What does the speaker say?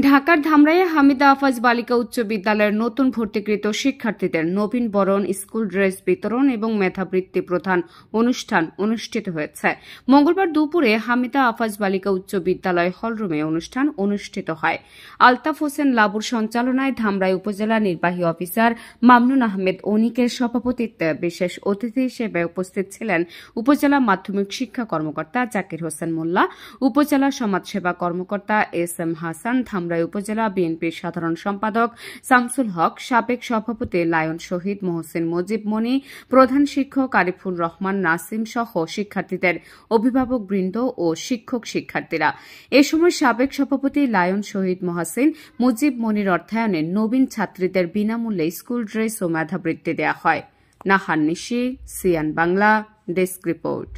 ঢাকার ধামরাইয়ে হামিদা আফাজ বালিকা উচ্চ বিদ্যালয়ের নতুন ভর্তিকৃত শিক্ষার্থীদের নবীন বরণ, স্কুল ড্রেস বিতরণ এবং মেধাবৃত্তি প্রদান অনুষ্ঠান অনুষ্ঠিত হয়েছে। মঙ্গলবার দুপুরে হামিদা আফাজ বালিকা উচ্চ বিদ্যালয় হলরুমে অনুষ্ঠান অনুষ্ঠিত হয়। আলতাফ হোসেন লাবুর সঞ্চালনায় ধামরাই উপজেলা নির্বাহী অফিসার মামনুন আহমেদ অনিকের সভাপতিত্বে বিশেষ অতিথি হিসেবে উপস্থিত ছিলেন উপজেলা মাধ্যমিক শিক্ষা কর্মকর্তা জাকির হোসেন মোল্লা, উপজেলা সমাজসেবা কর্মকর্তা এস এম হাসান, ধামরাই উপজেলা বিএনপির সাধারণ সম্পাদক শামসুল হক, সাবেক সভাপতি লায়ন শহীদ মোহসিন মুজিব মনি, প্রধান শিক্ষক আরিফুর রহমান নাসিম সহ শিক্ষার্থীদের অভিভাবকবৃন্দ ও শিক্ষক শিক্ষার্থীরা। এ সময় সাবেক সভাপতি লায়ন শহীদ মোহসিন মুজিব মনির অর্থায়নে নবীন ছাত্রীদের বিনামূল্যে স্কুল ড্রেস ও মেধাবৃত্তি দেওয়া হয়। নাহার নিশি, সিয়ান বাংলা, ডেস্ক রিপোর্ট।